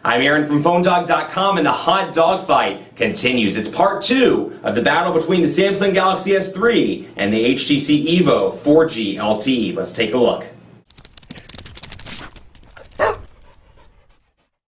I'm Aaron from PhoneDog.com, and the hot dogfight continues. It's part 2 of the battle between the Samsung Galaxy S3 and the HTC EVO 4G LTE. Let's take a look.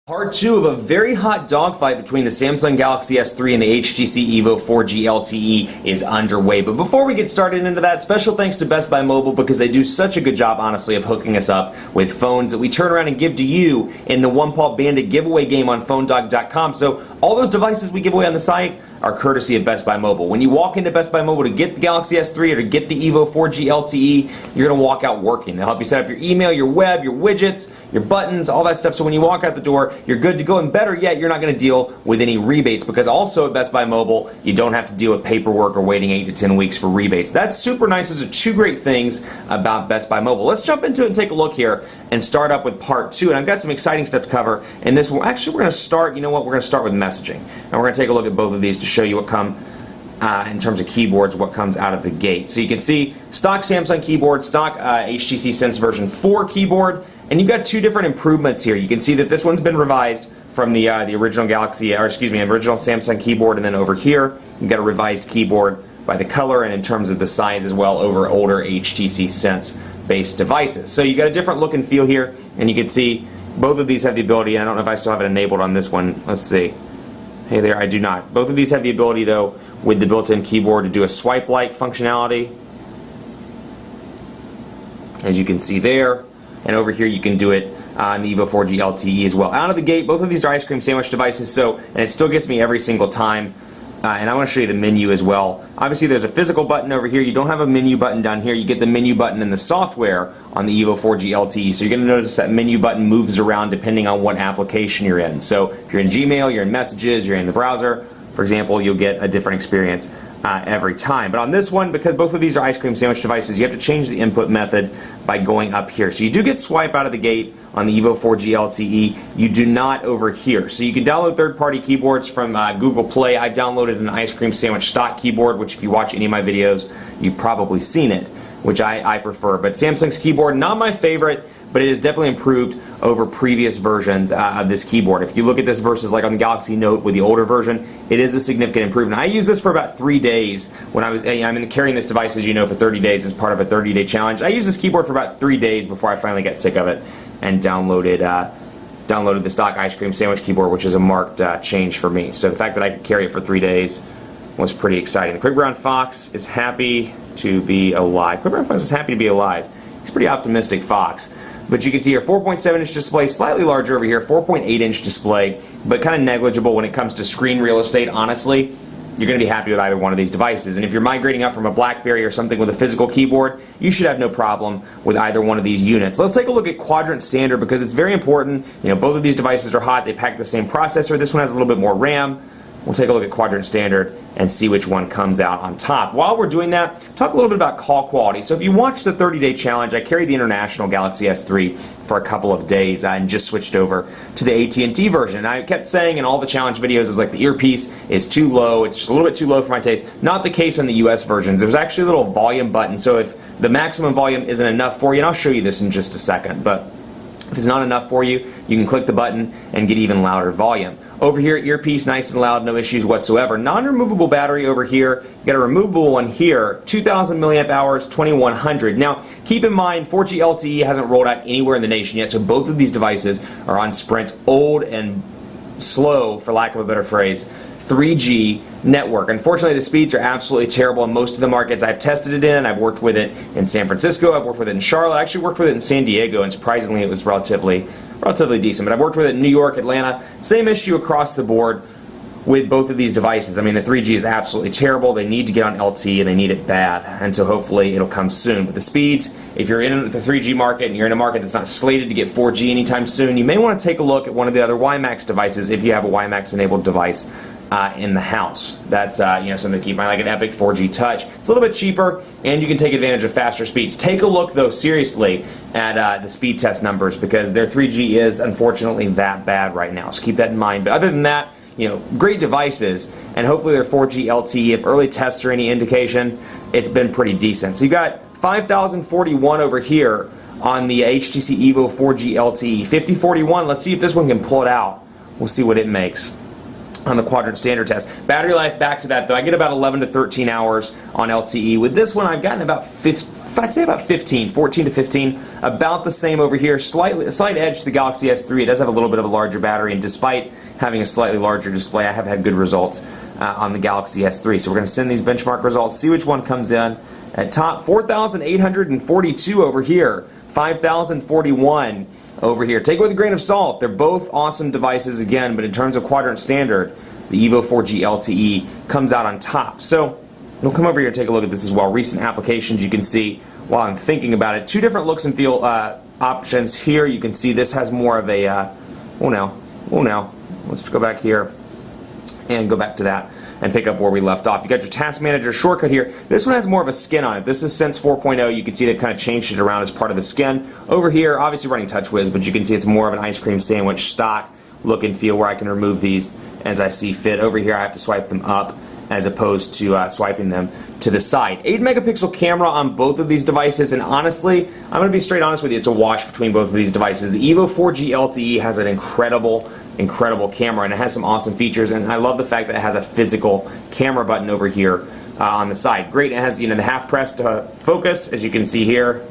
Part 2 of a very hot dogfight between the Samsung Galaxy S3 and the HTC EVO 4G LTE is underway. But before we get started into that, special thanks to Best Buy Mobile because they do such a good job, honestly, of hooking us up with phones that we turn around and give to you in the One Paw Bandit giveaway game on PhoneDog.com. So all those devices we give away on the site are courtesy of Best Buy Mobile. When you walk into Best Buy Mobile to get the Galaxy S3 or to get the EVO 4G LTE, you're going to walk out working. They'll help you set up your email, your web, your widgets, your buttons, all that stuff. So when you walk out the door, you're good to go. And better yet, you're not going to deal with any rebates because also at Best Buy Mobile, you don't have to deal with paperwork or waiting 8 to 10 weeks for rebates. That's super nice. Those are two great things about Best Buy Mobile. Let's jump into it and take a look here and start up with part 2. And I've got some exciting stuff to cover. And this will actually, we're going to start, you know what, we're going to start with messaging. And we're going to take a look at both of these to show you what come in terms of keyboards, what comes out of the gate. So you can see stock Samsung keyboard, stock HTC Sense version 4 keyboard, and you've got two different improvements here. You can see that this one's been revised from the original Galaxy, or excuse me, original Samsung keyboard, and then over here you've got a revised keyboard by the color and in terms of the size as well over older HTC Sense based devices. So you got a different look and feel here, and you can see both of these have the ability. I don't know if I still have it enabled on this one. Let's see. Hey there, I do not. Both of these have the ability, though, with the built-in keyboard to do a swipe-like functionality, as you can see there. And over here, you can do it on the EVO 4G LTE as well. Out of the gate, both of these are ice cream sandwich devices, and it still gets me every single time. And I want to show you the menu as well. Obviously, there's a physical button over here. You don't have a menu button down here. You get the menu button in the software on the EVO 4G LTE. So you're going to notice that menu button moves around depending on what application you're in. So if you're in Gmail, you're in Messages, you're in the browser, for example, you'll get a different experience every time. But on this one, because both of these are ice cream sandwich devices, you have to change the input method by going up here. So you do get swipe out of the gate on the EVO 4G LTE. You do not over here. So you can download third-party keyboards from Google Play. I've downloaded an ice cream sandwich stock keyboard, which if you watch any of my videos, you've probably seen it, which I prefer. But Samsung's keyboard, not my favorite, but it is definitely improved over previous versions of this keyboard. If you look at this versus like on the Galaxy Note with the older version, it is a significant improvement. I used this for about 3 days when I was, I'm carrying this device, as you know, for 30 days as part of a 30-day challenge. I used this keyboard for about 3 days before I finally got sick of it and downloaded the stock ice cream sandwich keyboard, which is a marked change for me. So the fact that I could carry it for 3 days was pretty exciting. The Quick Brown Fox is happy to be alive. Quick Brown Fox is happy to be alive. He's a pretty optimistic fox. But you can see here, 4.7-inch display, slightly larger over here, 4.8-inch display, but kind of negligible when it comes to screen real estate. Honestly, you're going to be happy with either one of these devices. And if you're migrating up from a BlackBerry or something with a physical keyboard, you should have no problem with either one of these units. Let's take a look at Quadrant Standard because it's very important. You know, both of these devices are hot. They pack the same processor. This one has a little bit more RAM. We'll take a look at Quadrant Standard and see which one comes out on top. While we're doing that, talk a little bit about call quality. So if you watch the 30-day challenge, I carried the international Galaxy S3 for a couple of days and just switched over to the AT&T version. And I kept saying in all the challenge videos, it was like the earpiece is too low. It's just a little bit too low for my taste. Not the case on the US versions. There's actually a little volume button. So if the maximum volume isn't enough for you, and I'll show you this in just a second, but if it's not enough for you, you can click the button and get even louder volume. Over here, earpiece, nice and loud, no issues whatsoever. Non-removable battery over here. You got a removable one here, 2,000 milliamp hours, 2100. Now, keep in mind, 4G LTE hasn't rolled out anywhere in the nation yet, so both of these devices are on Sprint's old and slow, for lack of a better phrase, 3G network. Unfortunately, the speeds are absolutely terrible in most of the markets I've tested it in. I've worked with it in San Francisco, I've worked with it in Charlotte, I actually worked with it in San Diego, and surprisingly it was relatively decent. But I've worked with it in New York, Atlanta. Same issue across the board with both of these devices. I mean, the 3G is absolutely terrible. They need to get on LTE, and they need it bad. And so hopefully it'll come soon. But the speeds, if you're in the 3G market and you're in a market that's not slated to get 4G anytime soon, you may want to take a look at one of the other WiMAX devices if you have a WiMAX-enabled device in the house. That's something to keep in mind, like an Epic 4G Touch. It's a little bit cheaper, and you can take advantage of faster speeds. Take a look, though, seriously at the speed test numbers because their 3G is unfortunately that bad right now. So keep that in mind. But other than that, great devices, and hopefully their 4G LTE, if early tests are any indication, it's been pretty decent. So you've got 5041 over here on the HTC EVO 4G LTE. 5041, let's see if this one can pull it out We'll see what it makes on the quadrant standard test. Battery life, back to that though, I get about 11 to 13 hours on LTE. With this one, I've gotten about 14 to 15, about the same over here. A slight edge to the Galaxy S3. It does have a little bit of a larger battery, and despite having a slightly larger display, I have had good results on the Galaxy S3. So we're going to send these benchmark results, see which one comes in at top. 4,842 over here, 5,041 over here. Take it with a grain of salt. They're both awesome devices again, but in terms of quadrant standard, the EVO 4G LTE comes out on top. So we'll come over here and take a look at this as well. Recent applications, you can see while I'm thinking about it. Two different looks and feel options here. You can see this has more of a, let's go back here and go back to that and pick up where we left off. You got your task manager shortcut here. This one has more of a skin on it. This is Sense 4.0. You can see they've kind of changed it around as part of the skin. Over here, obviously running TouchWiz, but you can see it's more of an ice cream sandwich stock look and feel where I can remove these as I see fit. Over here, I have to swipe them up as opposed to swiping them to the side. 8 megapixel camera on both of these devices, and honestly, I'm going to be straight honest with you, it's a wash between both of these devices. The EVO 4G LTE has an incredible camera, and it has some awesome features, and I love the fact that it has a physical camera button over here on the side. Great, it has the half press to focus, as you can see here.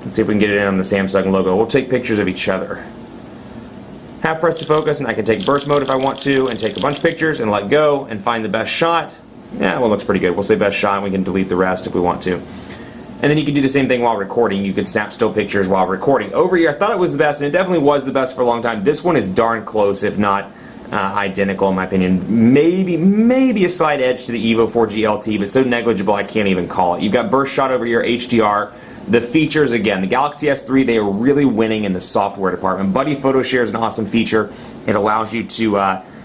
Let's see if we can get it in on the Samsung logo. We'll take pictures of each other. Half press to focus, and I can take burst mode if I want to, and take a bunch of pictures and let go and find the best shot. Yeah, well, it looks pretty good. We'll say best shot, and we can delete the rest if we want to. And then you can do the same thing while recording. You can snap still pictures while recording. Over here, I thought it was the best, and it definitely was the best for a long time. This one is darn close, if not identical, in my opinion. Maybe a slight edge to the EVO 4G LTE, but so negligible I can't even call it. You've got burst shot over here, HDR. The features, again, the Galaxy S3, they are really winning in the software department. Buddy Photo Share is an awesome feature. It allows you to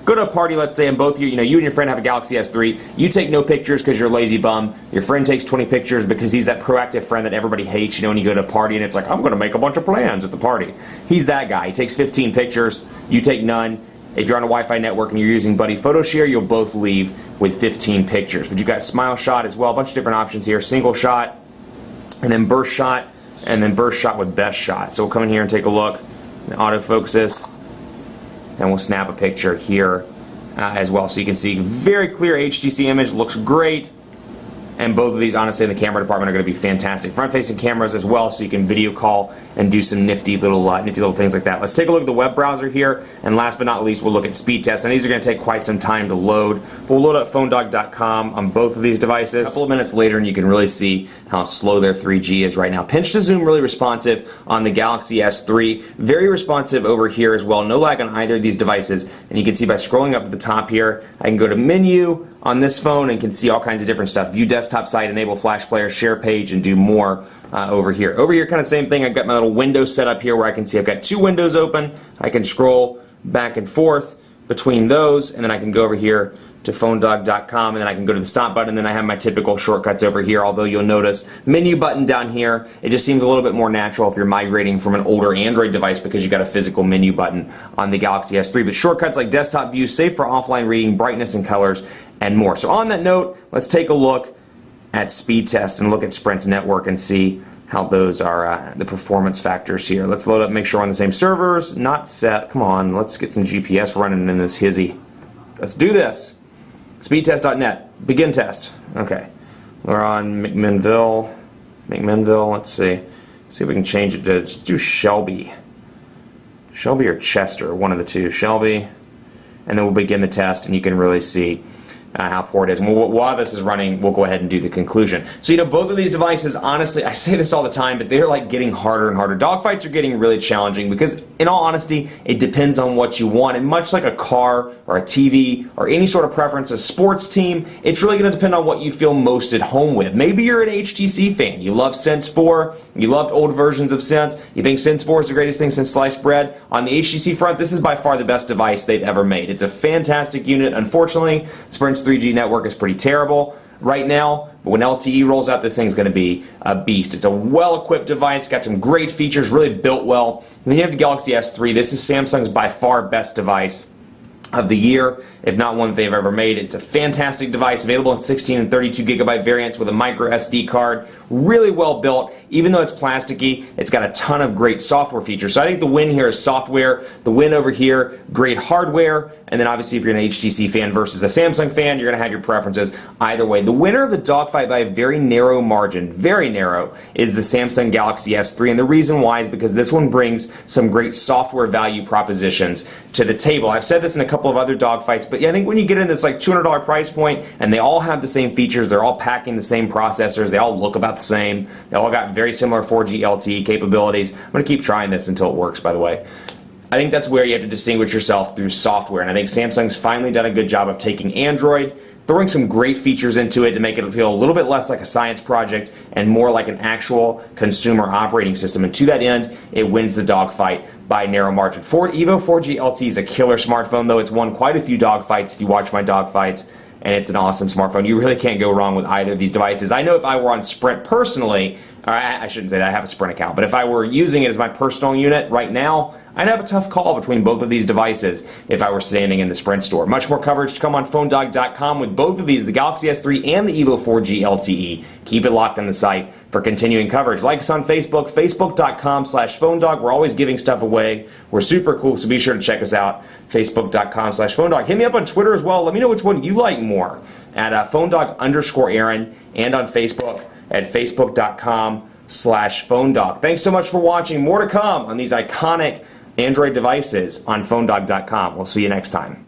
go to a party, let's say, and both you and your friend have a Galaxy S3. You take no pictures because you're a lazy bum. Your friend takes 20 pictures because he's that proactive friend that everybody hates. When you go to a party and it's like, I'm going to make a bunch of plans at the party. He's that guy. He takes 15 pictures. You take none. If you're on a Wi-Fi network and you're using Buddy Photo Share, you'll both leave with 15 pictures. But you've got Smile Shot as well. A bunch of different options here. Single shot, and then burst shot, and then burst shot with best shot. So we'll come in here and take a look, autofocus, and we'll snap a picture here as well. So you can see very clear HTC image, looks great. And both of these, honestly, in the camera department are going to be fantastic. Front-facing cameras as well, so you can video call and do some nifty little things like that. Let's take a look at the web browser here, and last but not least, we'll look at speed tests. And these are going to take quite some time to load. We'll load up phonedog.com on both of these devices. A couple of minutes later, and you can really see how slow their 3G is right now. Pinch to zoom, really responsive on the Galaxy S3. Very responsive over here as well. No lag on either of these devices. And you can see by scrolling up to the top here, I can go to menu on this phone and can see all kinds of different stuff. View desktop site, enable flash player, share page, and do more over here. Over here, kind of same thing. I've got my little window set up here where I can see I've got two windows open. I can scroll back and forth between those, and then I can go over here to phonedog.com, and then I can go to the stop button, and then I have my typical shortcuts over here, although you'll notice menu button down here. It just seems a little bit more natural if you're migrating from an older Android device because you got a physical menu button on the Galaxy S3. But shortcuts like desktop view, save for offline reading, brightness and colors, and more. So on that note, let's take a look at speed test and look at Sprint's network and see how those are the performance factors here. Let's load up, make sure we're on the same servers, not set. Come on, let's get some GPS running in this hizzy. Let's do this. Speedtest.net, begin test. Okay, we're on McMinnville, let's see. See if we can change it to, just do Shelby. Shelby or Chester, one of the two. Shelby, and then we'll begin the test, and you can really see how poor it is. And while this is running, we'll go ahead and do the conclusion. So, both of these devices, honestly, I say this all the time, but they're like getting harder and harder. Dogfights are getting really challenging because, in all honesty, it depends on what you want. And much like a car or a TV or any sort of preference, a sports team, it's really going to depend on what you feel most at home with. Maybe you're an HTC fan. You love Sense 4. You loved old versions of Sense. You think Sense 4 is the greatest thing since sliced bread. On the HTC front, this is by far the best device they've ever made. It's a fantastic unit. Unfortunately, Sprint's 3G network is pretty terrible right now, but when LTE rolls out, this thing's going to be a beast. It's a well-equipped device, got some great features, really built well. And then you have the Galaxy S3. This is Samsung's by far best device of the year, if not one that they've ever made. It's a fantastic device, available in 16 and 32 gigabyte variants with a micro SD card. Really well built. Even though it's plasticky, it's got a ton of great software features. So I think the win here is software. The win over here, great hardware. And then obviously if you're an HTC fan versus a Samsung fan, you're going to have your preferences either way. The winner of the dogfight by a very narrow margin, very narrow, is the Samsung Galaxy S3. And the reason why is because this one brings some great software value propositions to the table. I've said this in a couple of other dogfights, but yeah, I think when you get in this like $200 price point and they all have the same features, they're all packing the same processors, they all look about the same, they all got very similar 4G LTE capabilities. I'm going to keep trying this until it works, by the way. I think that's where you have to distinguish yourself through software, and I think Samsung's finally done a good job of taking Android, throwing some great features into it to make it feel a little bit less like a science project and more like an actual consumer operating system. And to that end, it wins the dogfight by a narrow margin. EVO 4G LTE is a killer smartphone, though. It's won quite a few dogfights if you watch my dogfights, and it's an awesome smartphone. You really can't go wrong with either of these devices. I know if I were on Sprint personally, or I shouldn't say that, I have a Sprint account, but if I were using it as my personal unit right now, I'd have a tough call between both of these devices if I were standing in the Sprint store. Much more coverage to come on PhoneDog.com with both of these, the Galaxy S3 and the EVO 4G LTE. Keep it locked on the site for continuing coverage. Like us on Facebook, Facebook.com/PhoneDog. We're always giving stuff away. We're super cool, so be sure to check us out, Facebook.com/PhoneDog. Hit me up on Twitter as well. Let me know which one you like more at PhoneDog_Aaron and on Facebook at Facebook.com/PhoneDog. Thanks so much for watching. More to come on these iconic Android devices on PhoneDog.com. We'll see you next time.